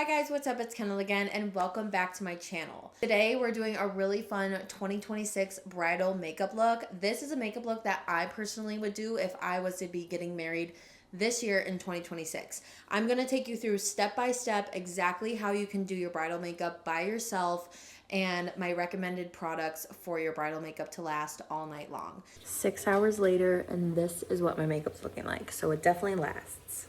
Hi guys, what's up? It's Kendall again and welcome back to my channel. Today we're doing a really fun 2026 bridal makeup look. This is a makeup look that I personally would do if I was to be getting married this year in 2026. I'm going to take you through step by step exactly how you can do your bridal makeup by yourself and my recommended products for your bridal makeup to last all night long. 6 hours later and this is what my makeup's looking like. So it definitely lasts.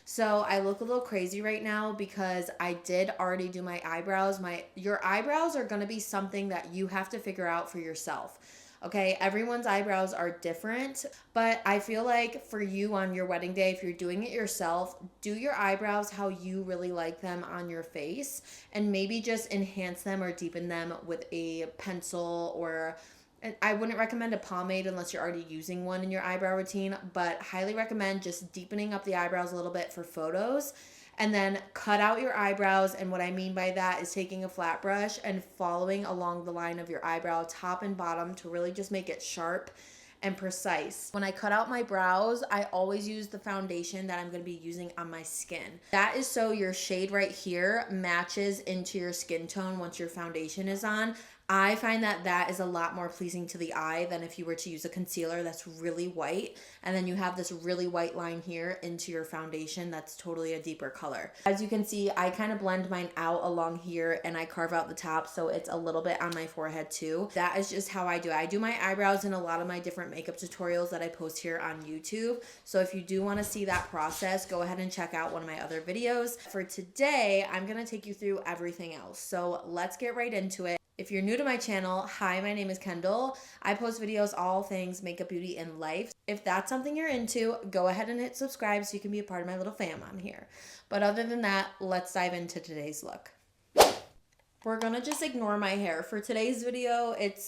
So I look a little crazy right now because I did already do my eyebrows. Your eyebrows are going to be something that you have to figure out for yourself. Okay, everyone's eyebrows are different, but I feel like for you on your wedding day, if you're doing it yourself, do your eyebrows how you really like them on your face and maybe just enhance them or deepen them with a pencil or I wouldn't recommend a pomade unless you're already using one in your eyebrow routine, but highly recommend just deepening up the eyebrows a little bit for photos and then cut out your eyebrows. And what I mean by that is taking a flat brush and following along the line of your eyebrow, top and bottom, to really just make it sharp and precise. When I cut out my brows, I always use the foundation that I'm going to be using on my skin. That is so your shade right here matches into your skin tone once your foundation is on. I find that that is a lot more pleasing to the eye than if you were to use a concealer that's really white and then you have this really white line here into your foundation that's totally a deeper color. As you can see, I kind of blend mine out along here and I carve out the top so it's a little bit on my forehead too. That is just how I do it. I do my eyebrows in a lot of my different makeup tutorials that I post here on YouTube. So if you do want to see that process, go ahead and check out one of my other videos. For today, I'm going to take you through everything else. So let's get right into it. If you're new to my channel, hi, my name is Kendall. I post videos all things makeup, beauty, and life. If that's something you're into, go ahead and hit subscribe so you can be a part of my little fam on here. But other than that, let's dive into today's look. We're gonna just ignore my hair. For today's video, it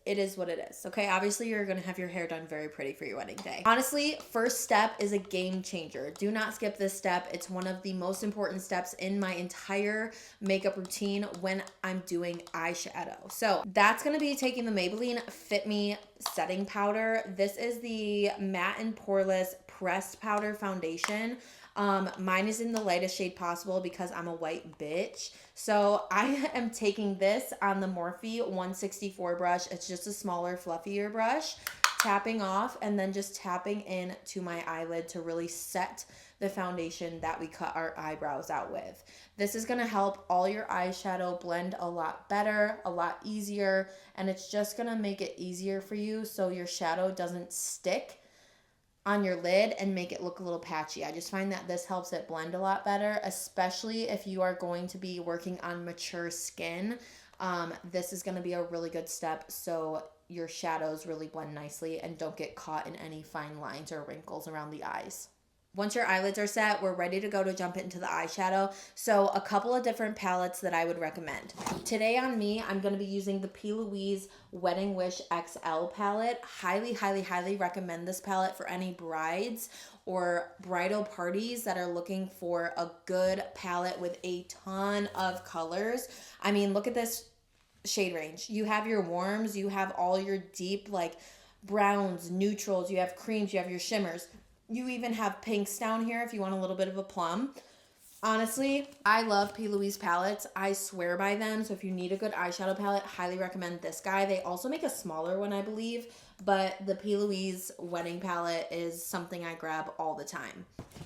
is what it is, okay? Obviously, you're gonna have your hair done very pretty for your wedding day. Honestly, first step is a game changer. Do not skip this step. It's one of the most important steps in my entire makeup routine when I'm doing eyeshadow. So that's gonna be taking the Maybelline Fit Me Setting Powder. This is the Matte and Poreless Pressed Powder Foundation. Mine is in the lightest shade possible because I'm a white bitch. So I am taking this on the Morphe 164 brush. It's just a smaller, fluffier brush, tapping off and then just tapping in to my eyelid to really set the foundation that we cut our eyebrows out with. This is gonna help all your eyeshadow blend a lot better, a lot easier, and it's just gonna make it easier for you so your shadow doesn't stick on your lid and make it look a little patchy. I just find that this helps it blend a lot better, especially if you are going to be working on mature skin. This is going to be a really good step so your shadows really blend nicely and don't get caught in any fine lines or wrinkles around the eyes. Once your eyelids are set, we're ready to go to jump into the eyeshadow. So a couple of different palettes that I would recommend. Today on me, I'm going to be using the P. Louise Wedding Wish XL palette. Highly, highly, highly recommend this palette for any brides or bridal parties that are looking for a good palette with a ton of colors. I mean, look at this shade range. You have your warms, you have all your deep like browns, neutrals, you have creams, you have your shimmers. You even have pinks down here if you want a little bit of a plum. Honestly, I love P. Louise palettes. I swear by them. So if you need a good eyeshadow palette, highly recommend this guy. They also make a smaller one, I believe. But the P. Louise wedding palette is something I grab all the time.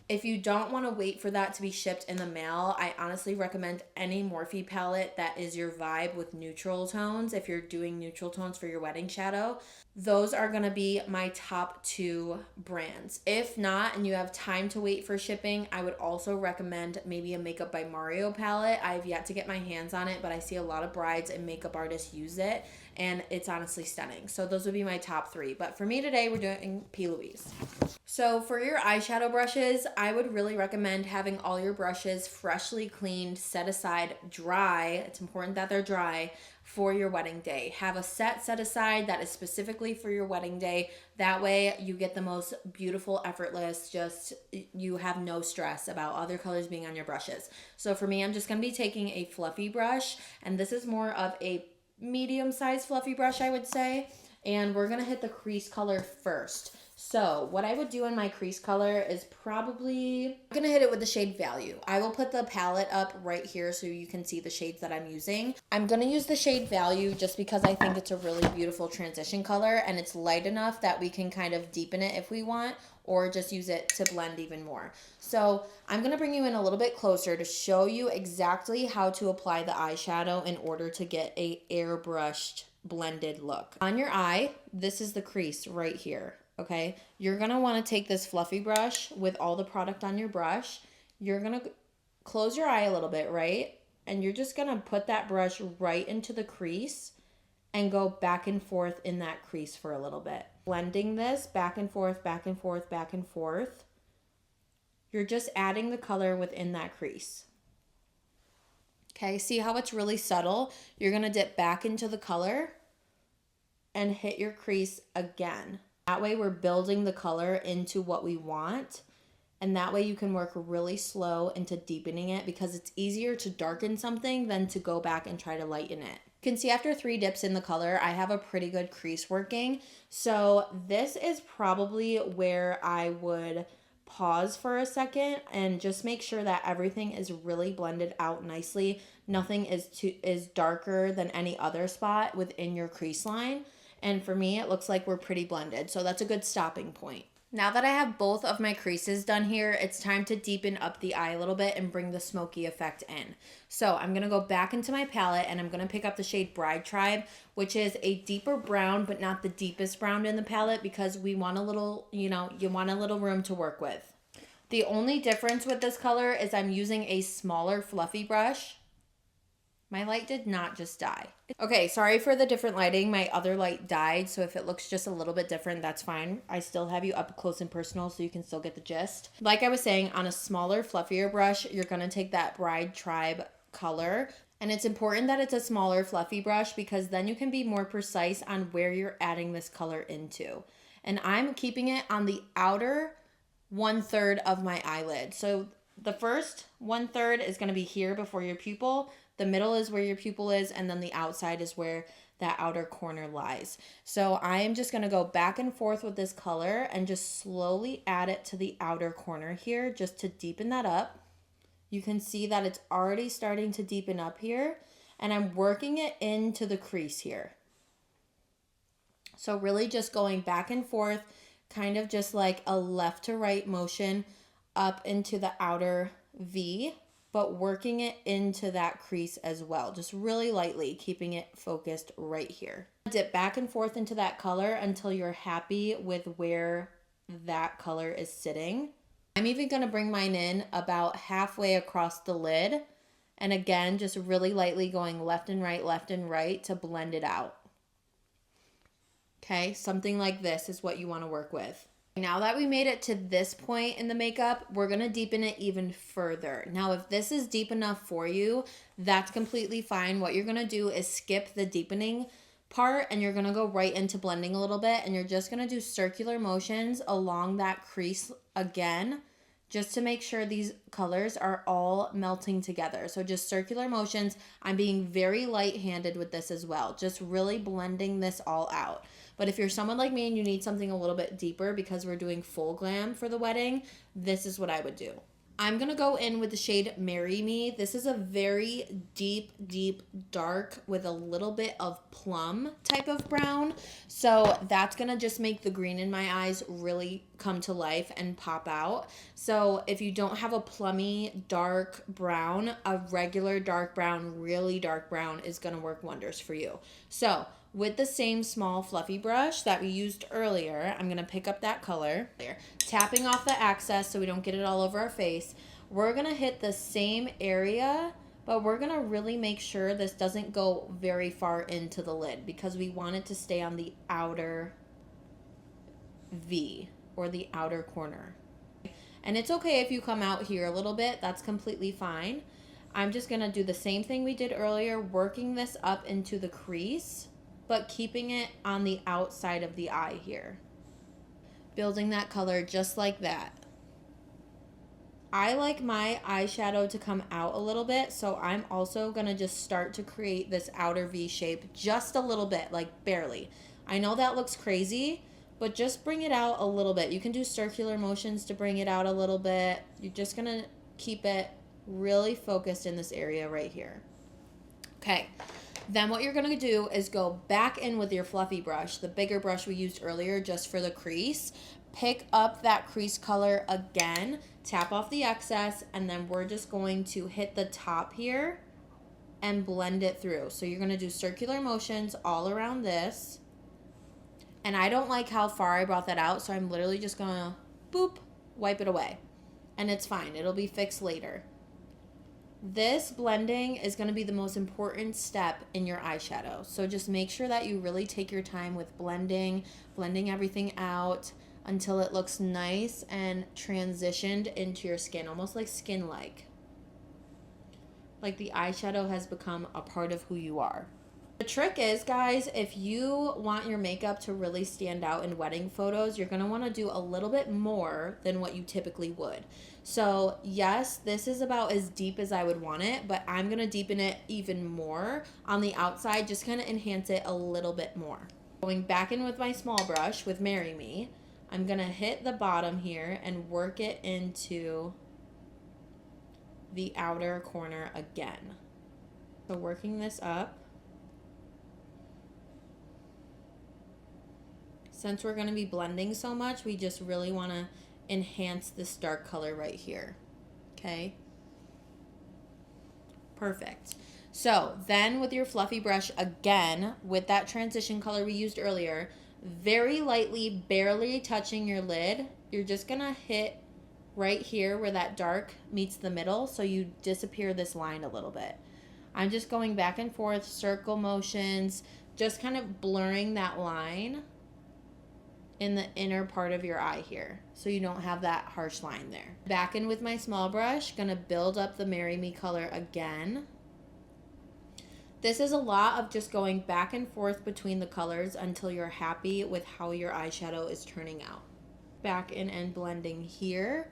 If you don't want to wait for that to be shipped in the mail, I honestly recommend any Morphe palette that is your vibe with neutral tones. If you're doing neutral tones for your wedding shadow, those are going to be my top two brands. If not, and you have time to wait for shipping, I would also recommend maybe a Makeup by Mario palette. I've yet to get my hands on it, but I see a lot of brides and makeup artists use it, and it's honestly stunning. So those would be my top three. But for me today, we're doing P. Louise. So for your eyeshadow brushes, I would really recommend having all your brushes freshly cleaned, set aside, dry. It's important that they're dry for your wedding day. Have a set aside that is specifically for your wedding day. That way you get the most beautiful, effortless, just you have no stress about other colors being on your brushes. So for me, I'm just going to be taking a fluffy brush, and this is more of a medium-sized fluffy brush, I would say. And we're going to hit the crease color first. So what I would do in my crease color is probably, I'm gonna hit it with the shade Value. I will put the palette up right here so you can see the shades that I'm using. I'm gonna use the shade Value just because I think it's a really beautiful transition color and it's light enough that we can kind of deepen it if we want, or just use it to blend even more. So I'm gonna bring you in a little bit closer to show you exactly how to apply the eyeshadow in order to get a airbrushed blended look. On your eye, this is the crease right here. Okay, you're gonna want to take this fluffy brush with all the product on your brush. You're gonna close your eye a little bit, right? And you're just gonna put that brush right into the crease and go back and forth in that crease for a little bit. Blending this back and forth, back and forth, back and forth. You're just adding the color within that crease. Okay, see how it's really subtle? You're gonna dip back into the color and hit your crease again. That way we're building the color into what we want. And that way you can work really slow into deepening it because it's easier to darken something than to go back and try to lighten it. You can see after 3 dips in the color, I have a pretty good crease working. So this is probably where I would pause for a second and just make sure that everything is really blended out nicely. Nothing is darker than any other spot within your crease line. And for me, it looks like we're pretty blended. So that's a good stopping point. Now that I have both of my creases done here, it's time to deepen up the eye a little bit and bring the smoky effect in. So I'm going to go back into my palette and I'm going to pick up the shade Bride Tribe, which is a deeper brown, but not the deepest brown in the palette because we want a little, you want a little room to work with. The only difference with this color is I'm using a smaller fluffy brush. My light did not just die. Okay, sorry for the different lighting. My other light died, so if it looks just a little bit different, that's fine. I still have you up close and personal so you can still get the gist. Like I was saying, on a smaller, fluffier brush, you're gonna take that Bride Tribe color. And it's important that it's a smaller, fluffy brush because then you can be more precise on where you're adding this color into. And I'm keeping it on the outer 1/3 of my eyelid. So the first 1/3 is gonna be here before your pupil. The middle is where your pupil is, and then the outside is where that outer corner lies. So I am just gonna go back and forth with this color and just slowly add it to the outer corner here just to deepen that up. You can see that it's already starting to deepen up here, and I'm working it into the crease here. So really just going back and forth, kind of just like a left to right motion up into the outer V, but working it into that crease as well, just really lightly, keeping it focused right here. Dip back and forth into that color until you're happy with where that color is sitting. I'm even gonna bring mine in about halfway across the lid, and again, just really lightly going left and right to blend it out. Okay, something like this is what you wanna work with. Now that we made it to this point in the makeup, we're going to deepen it even further. Now, if this is deep enough for you, that's completely fine. What you're going to do is skip the deepening part and you're going to go right into blending a little bit, and you're just going to do circular motions along that crease again, just to make sure these colors are all melting together. So just circular motions. I'm being very light-handed with this as well, just really blending this all out. But if you're someone like me and you need something a little bit deeper because we're doing full glam for the wedding, this is what I would do. I'm going to go in with the shade Marry Me. This is a very deep, deep dark with a little bit of plum type of brown. So that's going to just make the green in my eyes really come to life and pop out. So if you don't have a plummy dark brown, a regular dark brown, really dark brown is going to work wonders for you. So with the same small fluffy brush that we used earlier, I'm going to pick up that color, tapping off the excess so we don't get it all over our face. We're going to hit the same area, but we're going to really make sure this doesn't go very far into the lid because we want it to stay on the outer V or the outer corner. And it's okay if you come out here a little bit, that's completely fine. I'm just going to do the same thing we did earlier, working this up into the crease, but keeping it on the outside of the eye here. Building that color just like that. I like my eyeshadow to come out a little bit, so I'm also gonna just start to create this outer V shape just a little bit, like barely. I know that looks crazy, but just bring it out a little bit. You can do circular motions to bring it out a little bit. You're just gonna keep it really focused in this area right here. Okay, then what you're gonna do is go back in with your fluffy brush, the bigger brush we used earlier just for the crease. Pick up that crease color again, tap off the excess, and then we're just going to hit the top here and blend it through. So you're gonna do circular motions all around this. And I don't like how far I brought that out, so I'm literally just gonna boop, wipe it away. And it's fine, it'll be fixed later. This blending is gonna be the most important step in your eyeshadow. So just make sure that you really take your time with blending everything out until it looks nice and transitioned into your skin, almost like skin-like. Like the eyeshadow has become a part of who you are. The trick is, guys, if you want your makeup to really stand out in wedding photos, you're going to want to do a little bit more than what you typically would. So, yes, this is about as deep as I would want it, but I'm going to deepen it even more on the outside, just kind of enhance it a little bit more. Going back in with my small brush with Marry Me, I'm going to hit the bottom here and work it into the outer corner again. So working this up. Since we're going to be blending so much, we just really want to enhance this dark color right here. Okay? Perfect. So then with your fluffy brush again, with that transition color we used earlier, very lightly, barely touching your lid, you're just going to hit right here where that dark meets the middle, so you disappear this line a little bit. I'm just going back and forth, circle motions, just kind of blurring that line in the inner part of your eye here, so you don't have that harsh line there. Back in with my small brush, gonna build up the Marry Me color again. This is a lot of just going back and forth between the colors until you're happy with how your eyeshadow is turning out. Back in and blending here.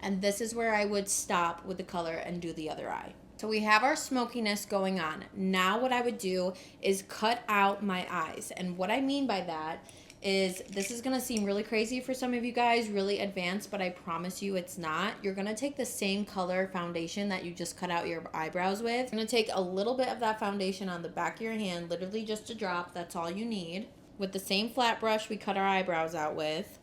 And this is where I would stop with the color and do the other eye. So we have our smokiness going on. Now what I would do is cut out my eyes. And what I mean by that is, this is going to seem really crazy for some of you guys, really advanced, but I promise you it's not. You're going to take the same color foundation that you just cut out your eyebrows with. You're going to take a little bit of that foundation on the back of your hand, literally just a drop. That's all you need. With the same flat brush we cut our eyebrows out with,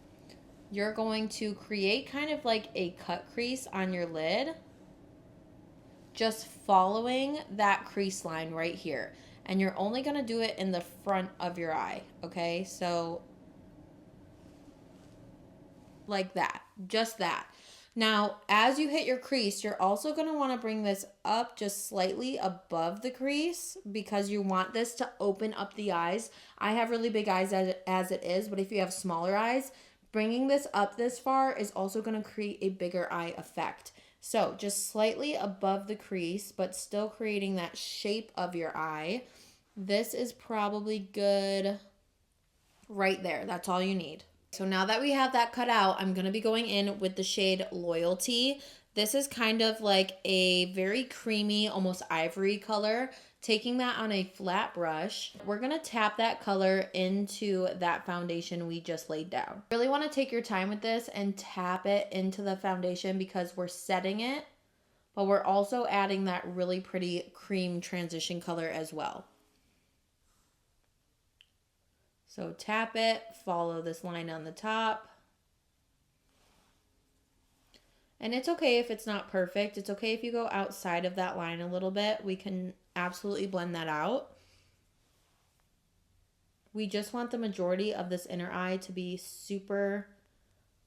you're going to create kind of like a cut crease on your lid, just following that crease line right here. And you're only going to do it in the front of your eye, okay? So like that, just that. Now, as you hit your crease, you're also going to want to bring this up just slightly above the crease because you want this to open up the eyes. I have really big eyes as it is, but if you have smaller eyes, bringing this up this far is also going to create a bigger eye effect. So just slightly above the crease, but still creating that shape of your eye. This is probably good right there. That's all you need. So now that we have that cut out, I'm going to be going in with the shade Loyalty. This is kind of like a very creamy, almost ivory color. Taking that on a flat brush, we're going to tap that color into that foundation we just laid down. Really want to take your time with this and tap it into the foundation because we're setting it, but we're also adding that really pretty cream transition color as well. So tap it, follow this line on the top. And it's okay if it's not perfect. It's okay if you go outside of that line a little bit. We can absolutely blend that out. We just want the majority of this inner eye to be super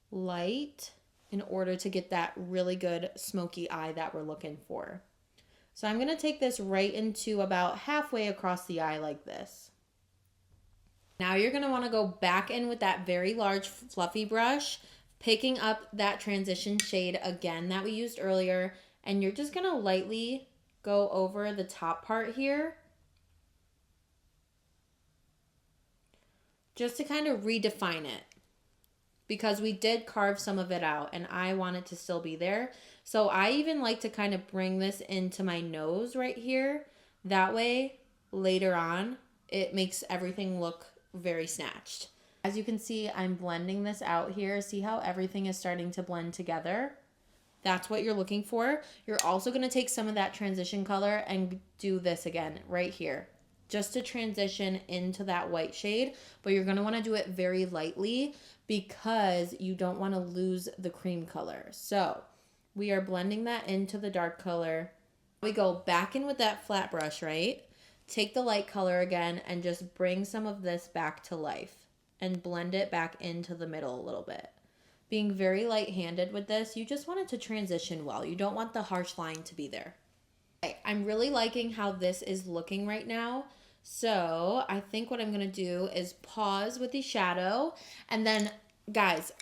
light in order to get that really good smoky eye that we're looking for. So I'm going to take this right into about halfway across the eye like this. Now you're going to want to go back in with that very large fluffy brush, picking up that transition shade again that we used earlier, and you're just going to lightly go over the top part here just to kind of redefine it, because we did carve some of it out and I want it to still be there. So I even like to kind of bring this into my nose right here. That way later on it makes everything look very snatched. As you can see, I'm blending this out here. See how everything is starting to blend together? That's what you're looking for. You're also going to take some of that transition color and do this again right here, just to transition into that white shade, but you're going to want to do it very lightly because you don't want to lose the cream color. So we are blending that into the dark color. We go back in with that flat brush, right? Take the light color again and just bring some of this back to life and blend it back into the middle a little bit. Being very light-handed with this, you just want it to transition well. You don't want the harsh line to be there. Okay, I'm really liking how this is looking right now. So I think what I'm going to do is pause with the shadow. And then, guys,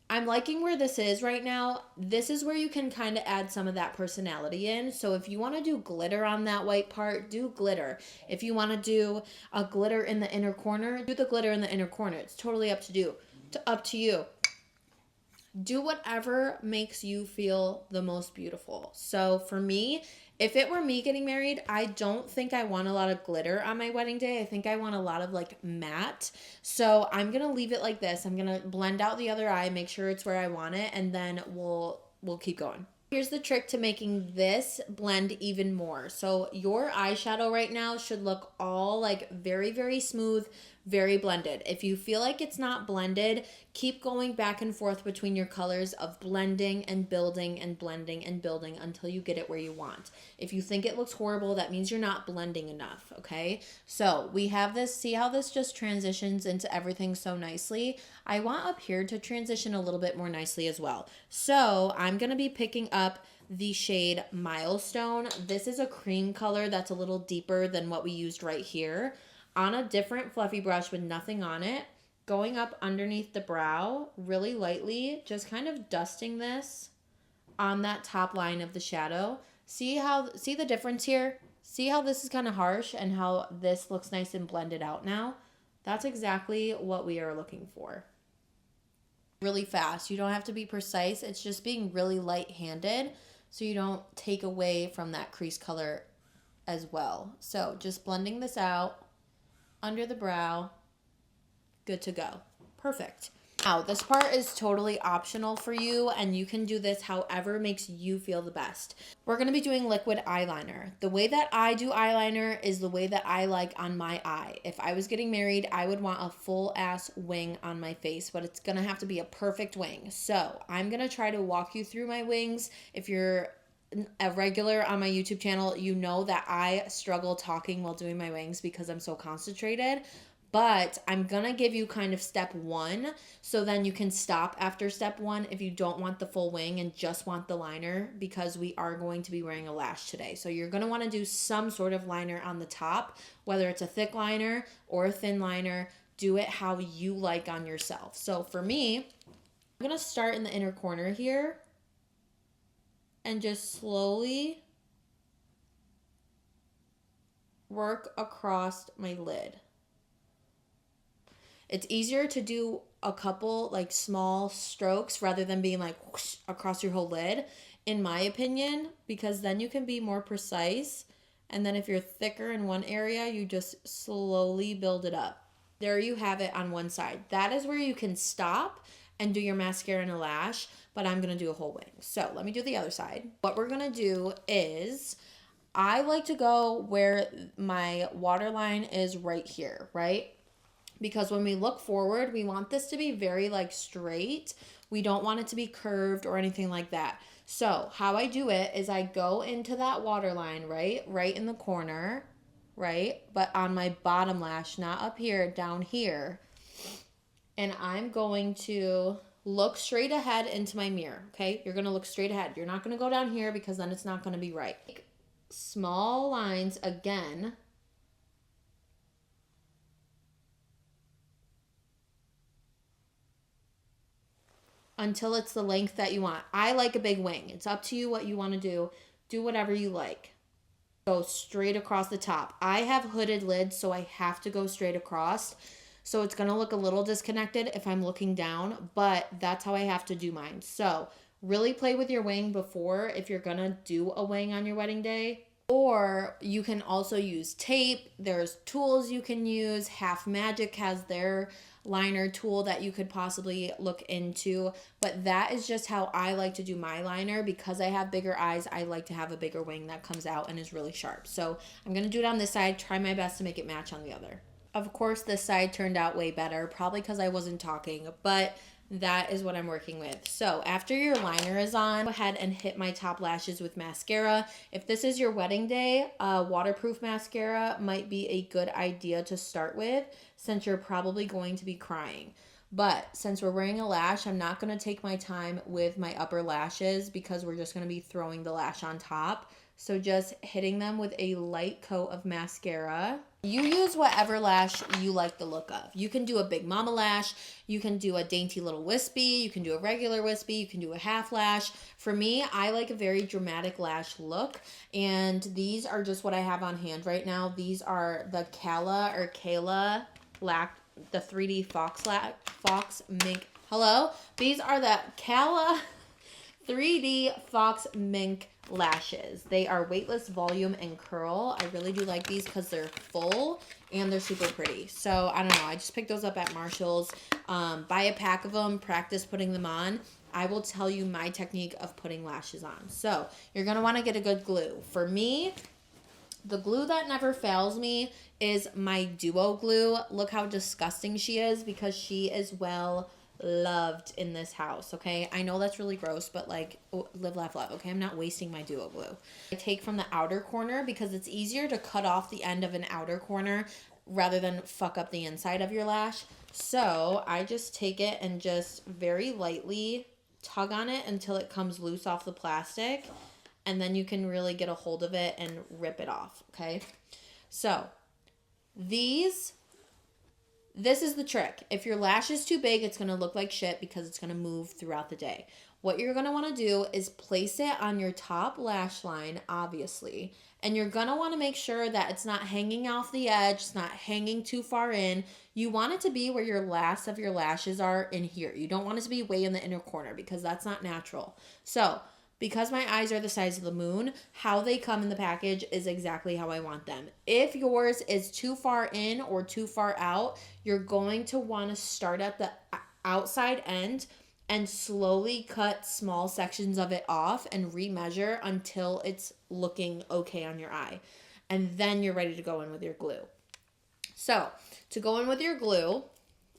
I'm liking where this is right now. This is where you can kind of add some of that personality in. So if you want to do glitter on that white part, do glitter. If you want to do a glitter in the inner corner, do the glitter in the inner corner. It's totally up to you. Do whatever makes you feel the most beautiful. So for me, if it were me getting married, I don't think I want a lot of glitter on my wedding day. I think I want a lot of like matte. So I'm going to leave it like this. I'm going to blend out the other eye, make sure it's where I want it, and then we'll keep going. Here's the trick to making this blend even more. So your eyeshadow right now should look all like very, very smooth, very blended. If you feel like it's not blended, keep going back and forth between your colors of blending and building and blending and building until you get it where you want. If you think it looks horrible, that means you're not blending enough, okay? So we have this, see how this just transitions into everything so nicely? I want up here to transition a little bit more nicely as well. So I'm gonna be picking up the shade Milestone. This is a cream color that's a little deeper than what we used right here. On a different fluffy brush with nothing on it, going up underneath the brow really lightly, just kind of dusting this on that top line of the shadow. See the difference here? See how this is kind of harsh and how this looks nice and blended out now? That's exactly what we are looking for. Really fast. You don't have to be precise. It's just being really light-handed so you don't take away from that crease color as well. So just blending this out under the brow, good to go. Perfect. Now, this part is totally optional for you, and you can do this however makes you feel the best. We're going to be doing liquid eyeliner. The way that I do eyeliner is the way that I like on my eye. If I was getting married, I would want a full-ass wing on my face, but it's going to have to be a perfect wing. So I'm going to try to walk you through my wings. If you're a regular on my YouTube channel, you know that I struggle talking while doing my wings because I'm so concentrated. But I'm going to give you kind of step one, so then you can stop after step one if you don't want the full wing and just want the liner, because we are going to be wearing a lash today. So you're going to want to do some sort of liner on the top, whether it's a thick liner or a thin liner. Do it how you like on yourself. So for me, I'm going to start in the inner corner here and just slowly work across my lid. It's easier to do a couple like small strokes rather than being like whoosh across your whole lid, in my opinion, because then you can be more precise. And then if you're thicker in one area, you just slowly build it up. There you have it on one side. That is where you can stop and do your mascara and a lash, but I'm going to do a whole wing. So let me do the other side. What we're going to do is, I like to go where my waterline is right here, right? Because when we look forward, we want this to be very like straight. We don't want it to be curved or anything like that. So how I do it is I go into that waterline, right in the corner, right? But on my bottom lash, not up here, down here. And I'm going to look straight ahead into my mirror, okay? You're going to look straight ahead. You're not going to go down here because then it's not going to be right. Small lines again. Until it's the length that you want. I like a big wing. It's up to you what you want to do. Do whatever you like. Go straight across the top. I have hooded lids, so I have to go straight across. So it's going to look a little disconnected if I'm looking down, but that's how I have to do mine. So really play with your wing before, if you're going to do a wing on your wedding day. Or you can also use tape. There's tools you can use. Half Magic has their liner tool that you could possibly look into. But that is just how I like to do my liner. Because I have bigger eyes, I like to have a bigger wing that comes out and is really sharp. So I'm going to do it on this side, try my best to make it match on the other. Of course, this side turned out way better, probably because I wasn't talking, but that is what I'm working with. So after your liner is on, go ahead and hit my top lashes with mascara. If this is your wedding day, waterproof mascara might be a good idea to start with since you're probably going to be crying. But since we're wearing a lash, I'm not going to take my time with my upper lashes because we're just going to be throwing the lash on top. So just hitting them with a light coat of mascara. You use whatever lash you like the look of. You can do a big mama lash. You can do a dainty little wispy. You can do a regular wispy. You can do a half lash. For me, I like a very dramatic lash look. And these are just what I have on hand right now. These are the Kayla the 3D Fox Mink. Hello? These are the Kala 3D Fox Mink lashes. They are weightless, volume, and curl. I really do like these because they're full and they're super pretty. So I don't know. I just picked those up at Marshall's. Buy a pack of them. Practice putting them on. I will tell you my technique of putting lashes on. So you're going to want to get a good glue. For me, the glue that never fails me is my Duo glue. Look how disgusting she is because she is well loved in this house, okay? I know that's really gross, but like, live, laugh, love, okay? I'm not wasting my Duo glue. I take from the outer corner because it's easier to cut off the end of an outer corner rather than fuck up the inside of your lash. So I just take it and just very lightly tug on it until it comes loose off the plastic, and then you can really get a hold of it and rip it off, okay? So this is the trick. If your lash is too big, it's going to look like shit because it's going to move throughout the day. What you're going to want to do is place it on your top lash line, obviously. And you're going to want to make sure that it's not hanging off the edge. It's not hanging too far in. You want it to be where your last of your lashes are in here. You don't want it to be way in the inner corner because that's not natural. So because my eyes are the size of the moon, how they come in the package is exactly how I want them. If yours is too far in or too far out, you're going to want to start at the outside end and slowly cut small sections of it off and remeasure until it's looking okay on your eye. And then you're ready to go in with your glue. So to go in with your glue,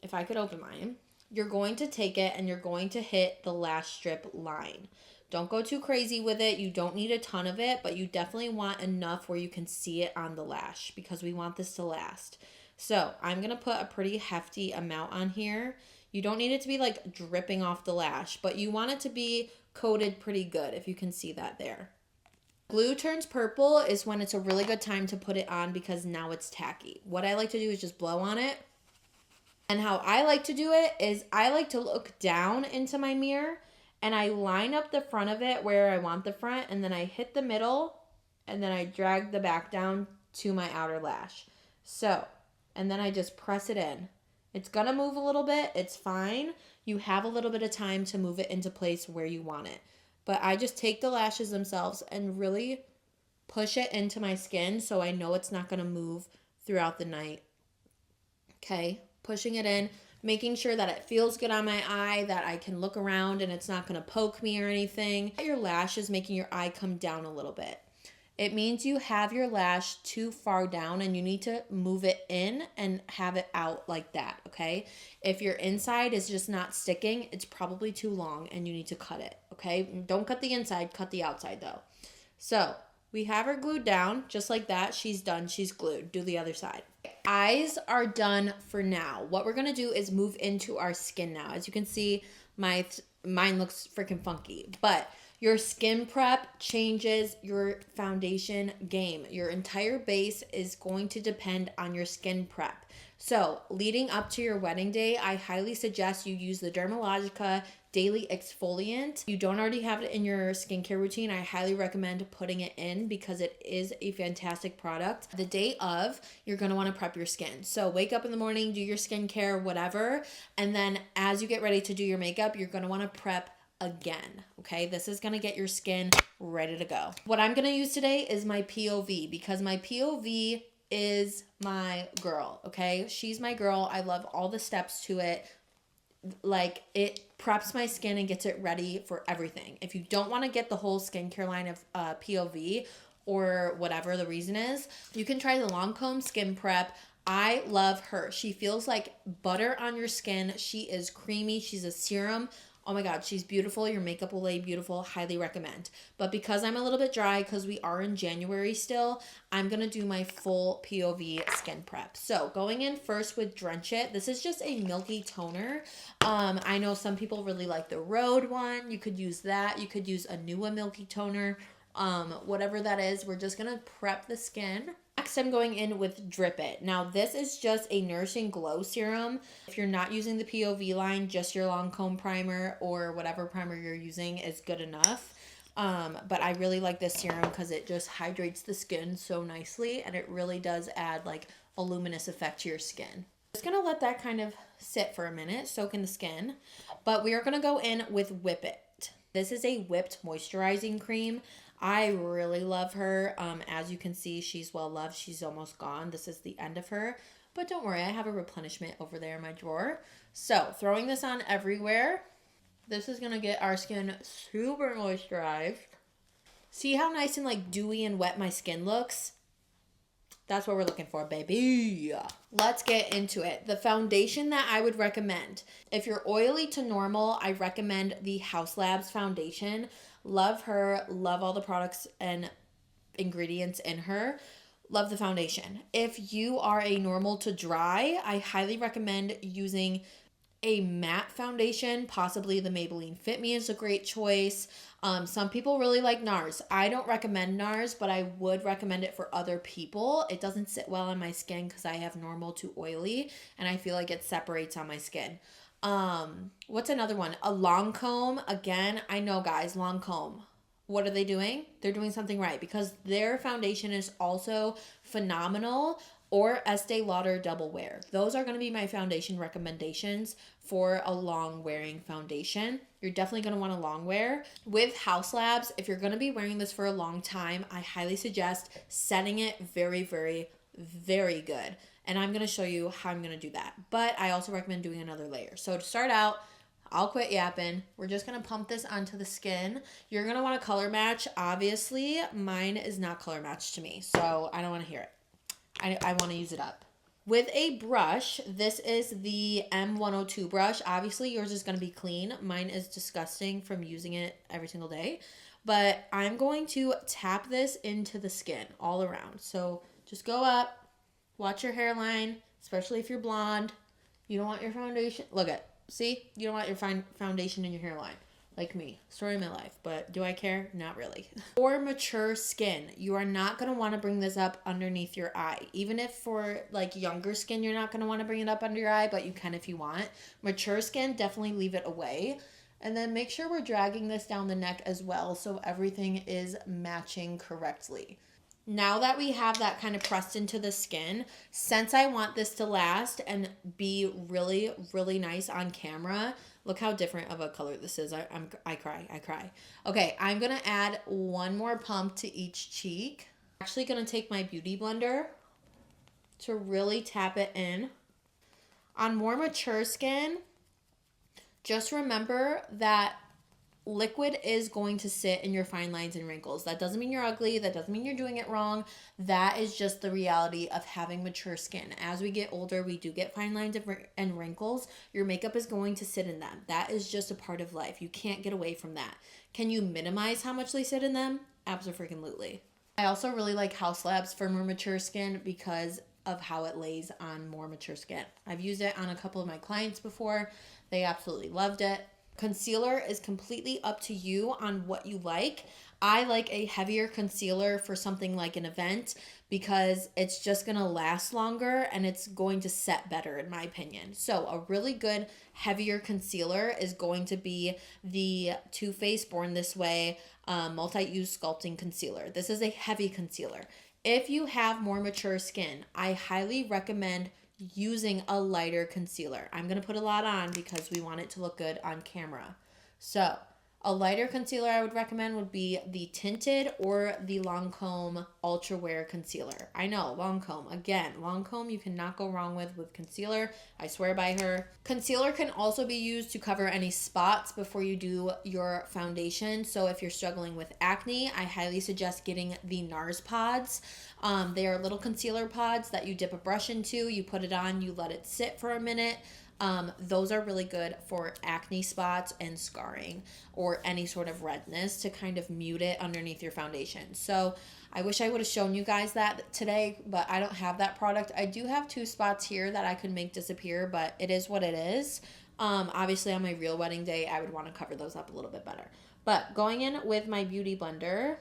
if I could open mine, you're going to take it and you're going to hit the lash strip line. Don't go too crazy with it. You don't need a ton of it, but you definitely want enough where you can see it on the lash because we want this to last. So I'm going to put a pretty hefty amount on here. You don't need it to be like dripping off the lash, but you want it to be coated pretty good if you can see that there. Glue turns purple is when it's a really good time to put it on because now it's tacky. What I like to do is just blow on it. And how I like to do it is I like to look down into my mirror and I line up the front of it where I want the front, and then I hit the middle, and then I drag the back down to my outer lash. So, and then I just press it in. It's going to move a little bit. It's fine. You have a little bit of time to move it into place where you want it. But I just take the lashes themselves and really push it into my skin so I know it's not going to move throughout the night. Okay, pushing it in. Making sure that it feels good on my eye, that I can look around and it's not going to poke me or anything. Your lash is making your eye come down a little bit. It means you have your lash too far down and you need to move it in and have it out like that, okay? If your inside is just not sticking, it's probably too long and you need to cut it, okay? Don't cut the inside, cut the outside though. So we have her glued down just like that. She's done. She's glued. Do the other side. Eyes are done for now. What we're going to do is move into our skin now. As you can see, mine looks freaking funky. But your skin prep changes your foundation game. Your entire base is going to depend on your skin prep. So leading up to your wedding day, I highly suggest you use the Dermalogica Daily Exfoliant. You don't already have it in your skincare routine, I highly recommend putting it in because it is a fantastic product. The day of, you're going to want to prep your skin. So wake up in the morning, do your skincare, whatever, and then as you get ready to do your makeup, you're going to want to prep again. Okay, this is gonna get your skin ready to go. What I'm gonna use today is my POV, because my POV is my girl. Okay, she's my girl. I love all the steps to it. Like, it preps my skin and gets it ready for everything. If you don't want to get the whole skincare line of POV, or whatever the reason is, you can try the Lancome Skin Prep. I love her. She feels like butter on your skin. She is creamy. She's a serum. Oh my God, she's beautiful. Your makeup will lay beautiful. Highly recommend. But because I'm a little bit dry, because we are in January still, I'm going to do my full POV skin prep. So going in first with Drench It. This is just a milky toner. I know some people really like the Rhode one. You could use that. You could use a Nua milky toner. Whatever that is, we're just going to prep the skin. Next, I'm going in with Drip It. Now, this is just a nourishing glow serum. If you're not using the POV line, just your Lancome primer or whatever primer you're using is good enough. But I really like this serum because it just hydrates the skin so nicely, and it really does add like a luminous effect to your skin. Just gonna let that kind of sit for a minute, soak in the skin. But we are gonna go in with Whip It. This is a whipped moisturizing cream. I really love her. As you can see, she's well loved. She's almost gone. This is the end of her. But don't worry, I have a replenishment over there in my drawer. So, throwing this on everywhere. This is going to get our skin super moisturized. See how nice and like dewy and wet my skin looks? That's what we're looking for, baby. Let's get into it. The foundation that I would recommend, if you're oily to normal, I recommend the Haus Labs foundation. Love her. Love all the products and ingredients in her. Love the foundation. If you are a normal to dry, I highly recommend using a matte foundation. Possibly the Maybelline Fit Me is a great choice. Some people really like NARS. I don't recommend NARS, but I would recommend it for other people. It doesn't sit well on my skin because I have normal to oily, and I feel like it separates on my skin. What's another one? A Lancome. Again, I know, guys, Lancome. What are they doing? They're doing something right, because their foundation is also phenomenal. Or Estee Lauder Double Wear. Those are going to be my foundation recommendations for a long wearing foundation. You're definitely going to want a long wear. With Haus Labs, if you're going to be wearing this for a long time, I highly suggest setting it very, very, very good. And I'm going to show you how I'm going to do that. But I also recommend doing another layer. So to start out, I'll quit yapping. We're just going to pump this onto the skin. You're going to want to color match. Obviously, mine is not color matched to me, so I don't want to hear it. I want to use it up. With a brush, this is the M102 brush. Obviously, yours is going to be clean. Mine is disgusting from using it every single day. But I'm going to tap this into the skin all around. So just go up, watch your hairline, especially if you're blonde. You don't want your foundation. Look at, see? You don't want your foundation in your hairline. Like me. Story of my life. But do I care? Not really. For mature skin, you are not going to want to bring this up underneath your eye. Even if for like younger skin, you're not going to want to bring it up under your eye, but you can if you want. Mature skin, definitely leave it away. And then make sure we're dragging this down the neck as well, so everything is matching correctly. Now that we have that kind of pressed into the skin, since I want this to last and be really, really nice on camera, look how different of a color this is. I cry. Okay, I'm going to add one more pump to each cheek. I'm actually going to take my Beauty Blender to really tap it in. On more mature skin, just remember that liquid is going to sit in your fine lines and wrinkles. That doesn't mean you're ugly. That doesn't mean you're doing it wrong. That is just the reality of having mature skin. As we get older, we do get fine lines and wrinkles. Your makeup is going to sit in them. That is just a part of life. You can't get away from that. Can you minimize how much they sit in them? Absolutely. I also really like Haus Labs for more mature skin because of how it lays on more mature skin. I've used it on a couple of my clients before. They absolutely loved it. Concealer is completely up to you on what you like. I like a heavier concealer for something like an event because it's just going to last longer and it's going to set better in my opinion. So a really good heavier concealer is going to be the Too Faced Born This Way multi-use sculpting concealer. This is a heavy concealer. If you have more mature skin, I highly recommend using a lighter concealer. I'm going to put a lot on because we want it to look good on camera. So A lighter concealer I would recommend would be the Tinted or the Lancome Ultra Wear Concealer. I know, Lancome. Again, Lancome you cannot go wrong with concealer. I swear by her. Concealer can also be used to cover any spots before you do your foundation. So if you're struggling with acne, I highly suggest getting the NARS pods. They are little concealer pods that you dip a brush into, you put it on, you let it sit for a minute. Those are really good for acne spots and scarring or any sort of redness to kind of mute it underneath your foundation. So I wish I would have shown you guys that today, but I don't have that product. I do have 2 spots here that I could make disappear, but it is what it is. Obviously on my real wedding day, I would want to cover those up a little bit better. But going in with my beauty blender,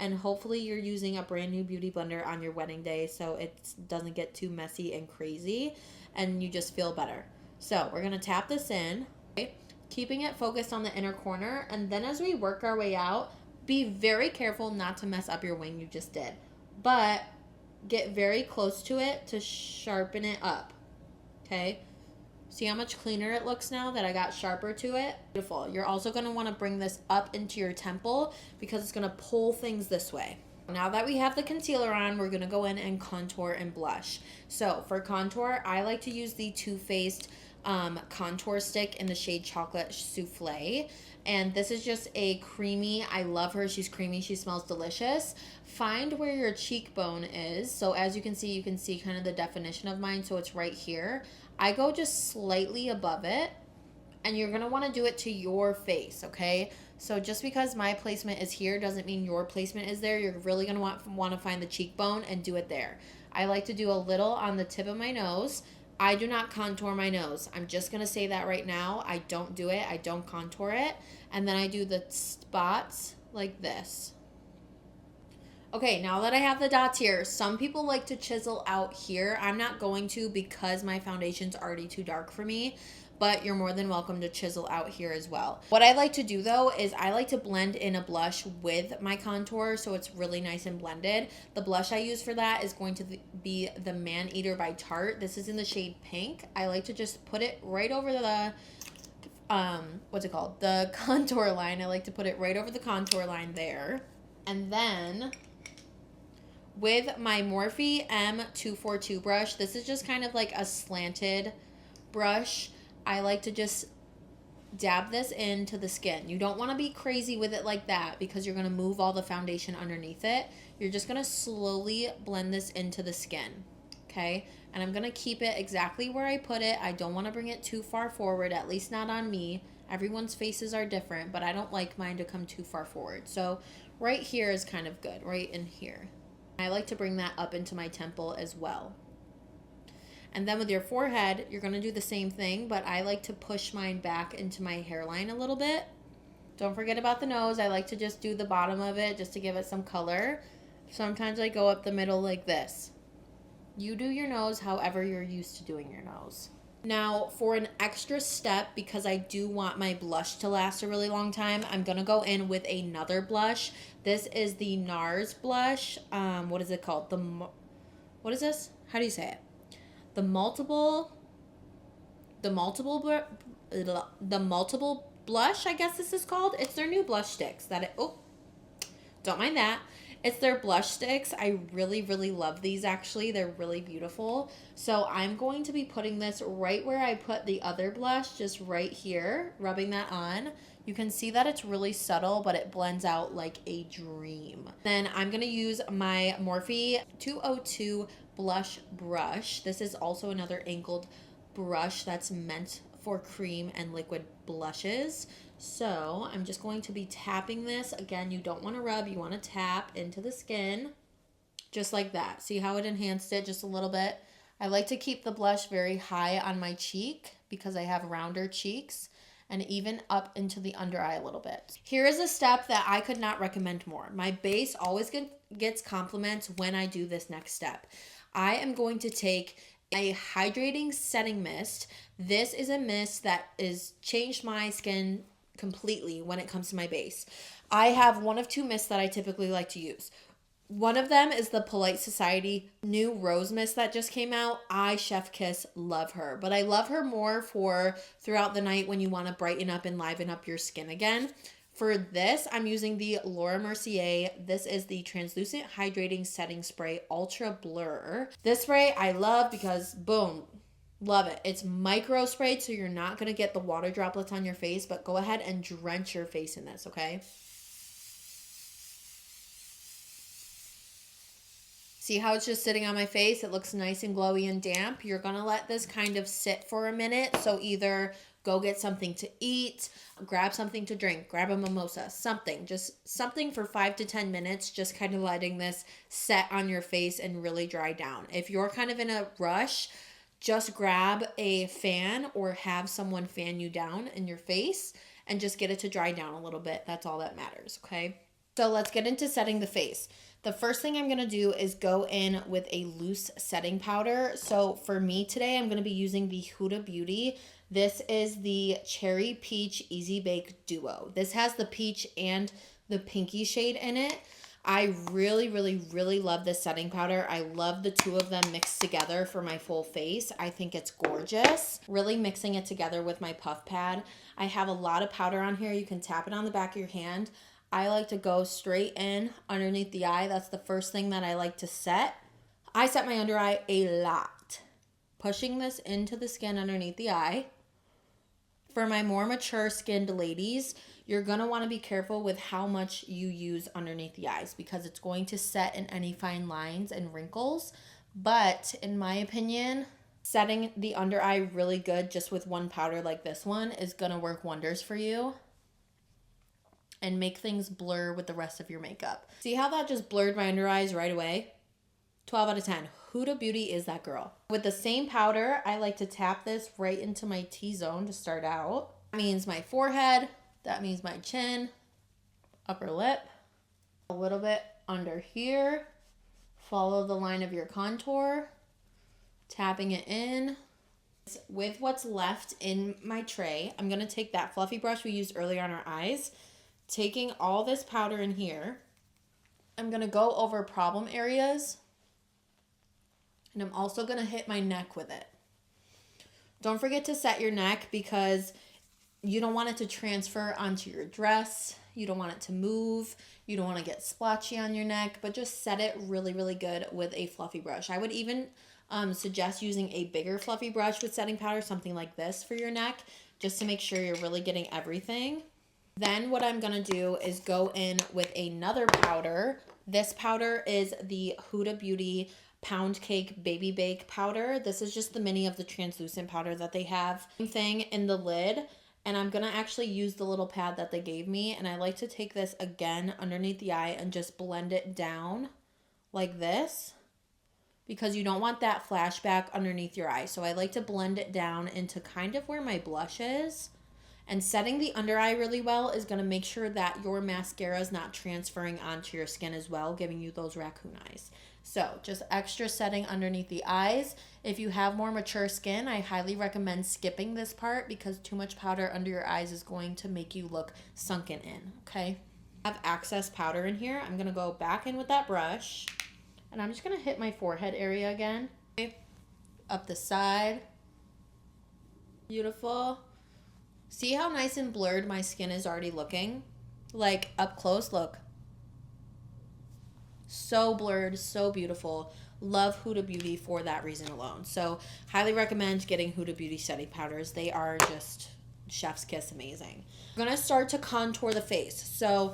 and hopefully you're using a brand new beauty blender on your wedding day so it doesn't get too messy and crazy and you just feel better. So we're going to tap this in, okay? Keeping it focused on the inner corner. And then as we work our way out, be very careful not to mess up your wing you just did. But get very close to it to sharpen it up, okay? See how much cleaner it looks now that I got sharper to it? Beautiful. You're also going to want to bring this up into your temple because it's going to pull things this way. Now that we have the concealer on, we're going to go in and contour and blush. So for contour, I like to use the Too Faced contour stick in the shade Chocolate Souffle. And this is just a creamy, I love her. She's creamy. She smells delicious. Find where your cheekbone is. So as you can see kind of the definition of mine. So it's right here. I go just slightly above it. And you're going to want to do it to your face, okay? So just because my placement is here doesn't mean your placement is there. You're really going to want to find the cheekbone and do it there. I like to do a little on the tip of my nose. I do not contour my nose. I'm just going to say that right now. I don't do it. I don't contour it. And then I do the spots like this. Okay, now that I have the dots here, some people like to chisel out here. I'm not going to because my foundation's already too dark for me. But you're more than welcome to chisel out here as well. What I like to do though is I like to blend in a blush with my contour so it's really nice and blended. The blush I use for that is going to be the Man Eater by Tarte. This is in the shade Pink. I like to just put it right over the, what's it called? The contour line. I like to put it right over the contour line there. And then with my Morphe M242 brush, this is just kind of like a slanted brush. I like to just dab this into the skin. You don't want to be crazy with it like that because you're going to move all the foundation underneath it. You're just going to slowly blend this into the skin, okay? And I'm going to keep it exactly where I put it. I don't want to bring it too far forward, at least not on me. Everyone's faces are different, but I don't like mine to come too far forward. So right here is kind of good, right in here. I like to bring that up into my temple as well. And then with your forehead, you're going to do the same thing, but I like to push mine back into my hairline a little bit. Don't forget about the nose. I like to just do the bottom of it just to give it some color. Sometimes I go up the middle like this. You do your nose however you're used to doing your nose. Now, for an extra step, because I do want my blush to last a really long time, I'm going to go in with another blush. This is the NARS blush. What is it called? What is this? How do you say it? The multiple blush, I guess this is called. It's their new blush sticks don't mind that. It's their blush sticks. I really, really love these actually. They're really beautiful. So I'm going to be putting this right where I put the other blush, just right here, rubbing that on. You can see that it's really subtle, but it blends out like a dream. Then I'm going to use my Morphe 202 blush brush. This is also another angled brush that's meant for cream and liquid blushes. So I'm just going to be tapping this. Again, you don't want to rub, you want to tap into the skin. Just like that. See how it enhanced it just a little bit? I like to keep the blush very high on my cheek because I have rounder cheeks, and even up into the under eye a little bit. Here is a step that I could not recommend more. My base always gets compliments when I do this next step. I am going to take a hydrating setting mist. This is a mist that is changed my skin completely when it comes to my base. I have one of 2 mists that I typically like to use. One of them is the Polite Society new rose mist that just came out. I chef kiss love her, but I love her more for throughout the night when you want to brighten up and liven up your skin again. For this, I'm using the Laura Mercier. This is the Translucent Hydrating Setting Spray Ultra Blur. This spray I love because, boom, love it. It's micro sprayed, so you're not going to get the water droplets on your face, but go ahead and drench your face in this, okay? See how it's just sitting on my face? It looks nice and glowy and damp. You're going to let this kind of sit for a minute. So either go get something to eat, grab something to drink, grab a mimosa, something. Just something for 5 to 10 minutes, just kind of letting this set on your face and really dry down. If you're kind of in a rush, just grab a fan or have someone fan you down in your face and just get it to dry down a little bit. That's all that matters, okay? So let's get into setting the face. The first thing I'm going to do is go in with a loose setting powder. So for me today, I'm going to be using the Huda Beauty. This is the Cherry Peach Easy Bake Duo. This has the peach and the pinky shade in it. I really, really, really love this setting powder. I love the two of them mixed together for my full face. I think it's gorgeous. Really mixing it together with my puff pad. I have a lot of powder on here. You can tap it on the back of your hand. I like to go straight in underneath the eye. That's the first thing that I like to set. I set my under eye a lot. Pushing this into the skin underneath the eye. For my more mature skinned ladies, you're going to want to be careful with how much you use underneath the eyes because it's going to set in any fine lines and wrinkles. But in my opinion, setting the under eye really good just with one powder like this one is going to work wonders for you and make things blur with the rest of your makeup. See how that just blurred my under eyes right away? 12 out of 10. Huda Beauty is that girl. With the same powder, I like to tap this right into my T-zone to start out. That means my forehead. That means my chin, upper lip, a little bit under here. Follow the line of your contour, tapping it in. With what's left in my tray, I'm going to take that fluffy brush we used earlier on our eyes, taking all this powder in here. I'm going to go over problem areas, and I'm also going to hit my neck with it. Don't forget to set your neck because you don't want it to transfer onto your dress. You don't want it to move. You don't want to get splotchy on your neck, but just set it really, really good with a fluffy brush. I would even suggest using a bigger fluffy brush with setting powder, something like this for your neck, just to make sure you're really getting everything. Then what I'm going to do is go in with another powder. This powder is the Huda Beauty Pound Cake Baby Bake powder. This is just the mini of the translucent powder that they have. Same thing in the lid. And I'm going to actually use the little pad that they gave me. And I like to take this again underneath the eye and just blend it down like this, because you don't want that flashback underneath your eye. So I like to blend it down into kind of where my blush is. And setting the under eye really well is going to make sure that your mascara is not transferring onto your skin as well, giving you those raccoon eyes. So just extra setting underneath the eyes. If you have more mature skin, I highly recommend skipping this part because too much powder under your eyes is going to make you look sunken in, okay? I have excess powder in here. I'm going to go back in with that brush, and I'm just going to hit my forehead area again. Okay. Up the side. Beautiful. See how nice and blurred my skin is already looking? Like up close, look. So blurred, so beautiful. Love Huda Beauty for that reason alone. So highly recommend getting Huda Beauty setting powders. They are just chef's kiss amazing. I'm going to start to contour the face. So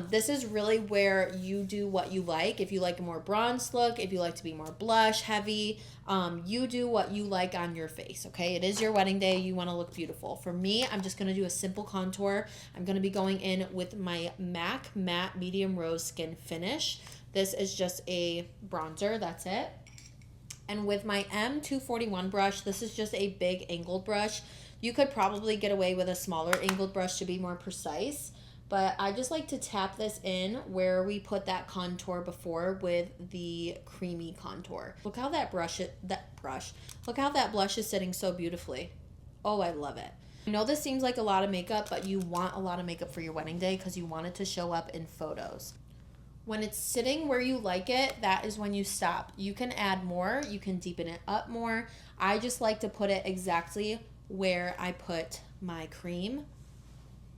this is really where you do what you like. If you like a more bronze look, if you like to be more blush heavy, you do what you like on your face, okay? It is your wedding day. You want to look beautiful. For me, I'm just going to do a simple contour. I'm going to be going in with my MAC Matte Medium Rose Skin Finish. This is just a bronzer. That's it. And with my M241 brush, this is just a big angled brush. You could probably get away with a smaller angled brush to be more precise. But I just like to tap this in where we put that contour before with the creamy contour. Look how that look how that blush is sitting so beautifully. Oh, I love it. I know this seems like a lot of makeup, but you want a lot of makeup for your wedding day because you want it to show up in photos. When it's sitting where you like it, that is when you stop. You can add more, you can deepen it up more. I just like to put it exactly where I put my cream.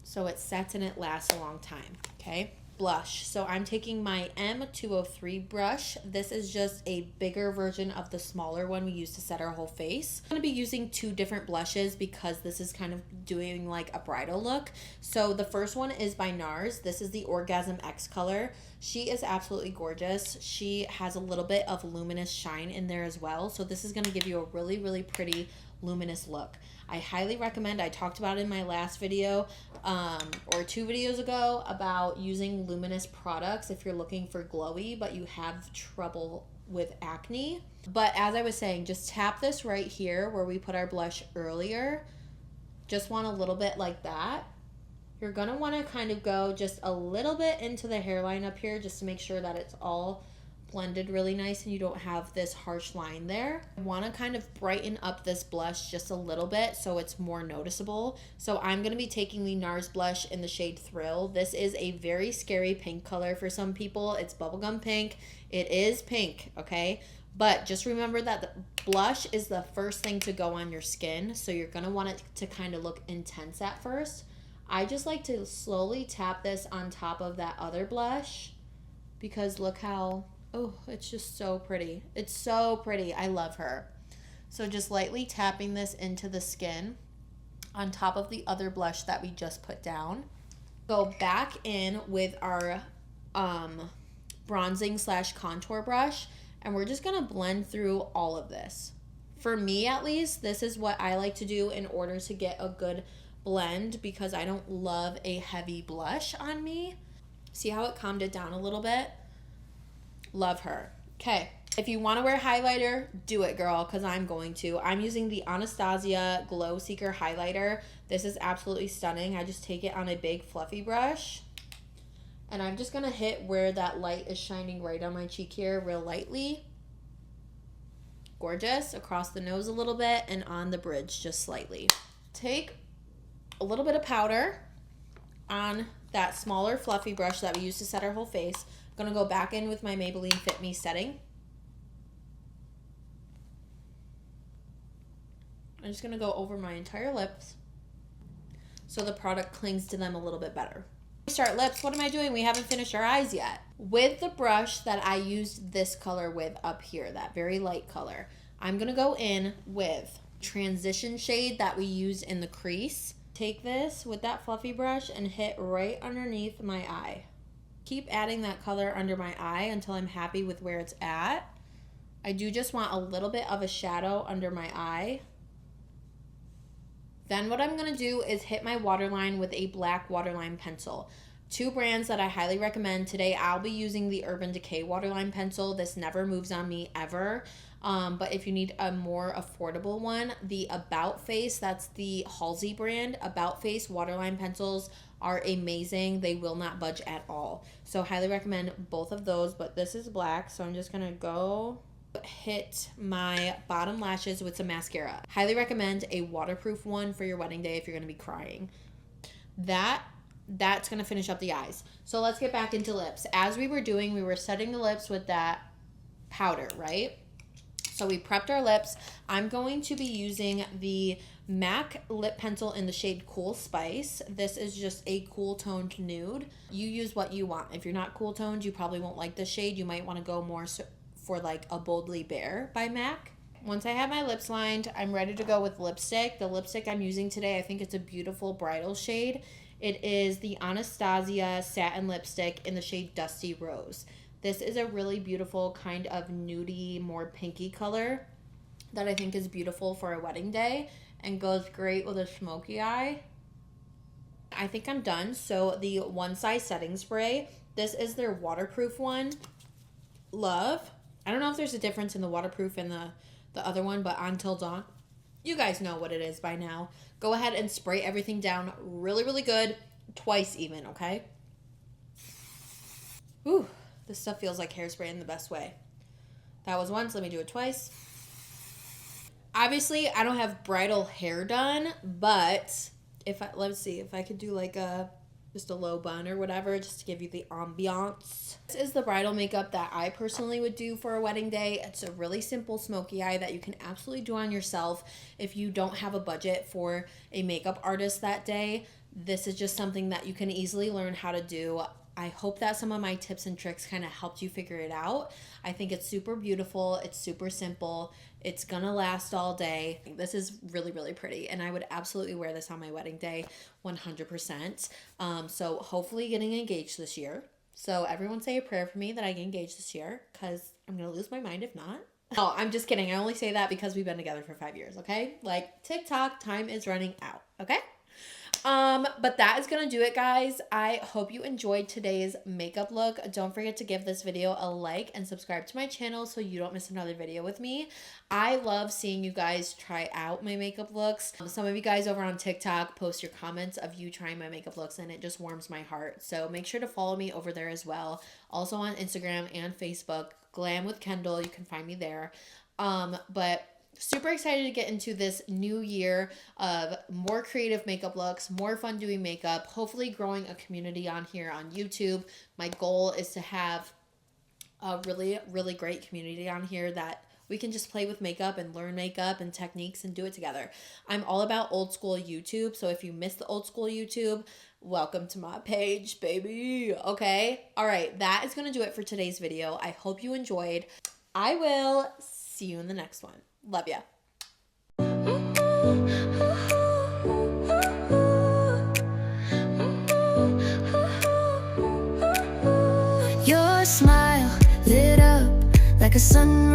so it sets and it lasts a long time, okay? Blush. So I'm taking my M203 brush. This is just a bigger version of the smaller one we use to set our whole face. I'm going to be using two different blushes because this is kind of doing like a bridal look. So the first one is by NARS. This is the Orgasm X color. She is absolutely gorgeous. She has a little bit of luminous shine in there as well. So this is going to give you a really, really pretty luminous look. I highly recommend, I talked about it in my last video or 2 videos ago about using luminous products if you're looking for glowy but you have trouble with acne. But as I was saying, just tap this right here where we put our blush earlier. Just want a little bit like that. You're going to want to kind of go just a little bit into the hairline up here just to make sure that it's all blended really nice and you don't have this harsh line there. I want to kind of brighten up this blush just a little bit so it's more noticeable. So I'm going to be taking the NARS blush in the shade Thrill. This is a very scary pink color for some people. It's bubblegum pink. It is pink, okay? But just remember that the blush is the first thing to go on your skin, so you're going to want it to kind of look intense at first. I just like to slowly tap this on top of that other blush because look how, oh, it's just so pretty. It's so pretty. I love her. So just lightly tapping this into the skin on top of the other blush that we just put down. Go back in with our bronzing / contour brush, and we're just going to blend through all of this. For me, at least, this is what I like to do in order to get a good blend because I don't love a heavy blush on me. See how it calmed it down a little bit? Love her. Okay, if you want to wear highlighter, do it, girl, because I'm going to. I'm using the Anastasia Glow Seeker highlighter. This is absolutely stunning. I just take it on a big fluffy brush, and I'm just going to hit where that light is shining right on my cheek here real lightly. Gorgeous. Across the nose a little bit and on the bridge just slightly. Take a little bit of powder on that smaller fluffy brush that we used to set our whole face. I'm going to go back in with my Maybelline Fit Me setting. I'm just going to go over my entire lips so the product clings to them a little bit better. We start lips. What am I doing? We haven't finished our eyes yet. With the brush that I used this color with up here, that very light color, I'm going to go in with transition shade that we used in the crease. Take this with that fluffy brush and hit right underneath my eye. Keep adding that color under my eye until I'm happy with where it's at. I do just want a little bit of a shadow under my eye. Then what I'm going to do is hit my waterline with a black waterline pencil. 2 brands that I highly recommend. Today I'll be using the Urban Decay waterline pencil. This never moves on me ever. But if you need a more affordable one, the About Face, that's the Halsey brand. About Face waterline pencils are amazing. They will not budge at all. So highly recommend both of those, but this is black. So I'm just going to go hit my bottom lashes with some mascara. Highly recommend a waterproof one for your wedding day if you're going to be crying. That's going to finish up the eyes. So let's get back into lips. As we were doing, we were setting the lips with that powder, right? So we prepped our lips. I'm going to be using the MAC lip pencil in the shade Cool Spice. This is just a cool toned nude. You use what you want. If you're not cool toned, you probably won't like this shade. You might want to go more for like a Boldly Bare by MAC. Once I have my lips lined, I'm ready to go with lipstick. The lipstick I'm using today, I think it's a beautiful bridal shade. It is the Anastasia Satin Lipstick in the shade Dusty Rose. This is a really beautiful kind of nudie, more pinky color that I think is beautiful for a wedding day and goes great with a smoky eye. I think I'm done. So the One Size setting spray, this is their waterproof one. Love. I don't know if there's a difference in the waterproof and the other one, but Until Dawn, you guys know what it is by now. Go ahead and spray everything down really, really good. Twice even, okay? Ooh. This stuff feels like hairspray in the best way. That was once. Let me do it twice. Obviously, I don't have bridal hair done, but let's see if I could do like just a low bun or whatever, just to give you the ambiance. This is the bridal makeup that I personally would do for a wedding day. It's a really simple smoky eye that you can absolutely do on yourself if you don't have a budget for a makeup artist that day. this is just something that you can easily learn how to do. I hope that some of my tips and tricks kind of helped you figure it out. I think it's super beautiful. It's super simple. It's gonna last all day. This is really, really pretty, and I would absolutely wear this on my wedding day 100%. So hopefully getting engaged this year. So everyone say a prayer for me that I get engaged this year, because I'm gonna lose my mind if not. Oh, I'm just kidding. I only say that because we've been together for 5 years, okay? Like, TikTok, time is running out, okay? But that is gonna do it, guys. I hope you enjoyed today's makeup look. Don't forget to give this video a like and subscribe to my channel so you don't miss another video with me. I love seeing you guys try out my makeup looks. Some of you guys over on TikTok post your comments of you trying my makeup looks, and it just warms my heart. So make sure to follow me over there as well. Also on Instagram and Facebook, Glam with Kendall. You can find me there. But super excited to get into this new year of more creative makeup looks, more fun doing makeup, hopefully growing a community on here on YouTube. My goal is to have a really, really great community on here that we can just play with makeup and learn makeup and techniques and do it together. I'm all about old school YouTube, so if you miss the old school YouTube, welcome to my page, baby. Okay? All right, that is going to do it for today's video. I hope you enjoyed. I will see you in the next one. Love ya. Your smile lit up like a sunrise.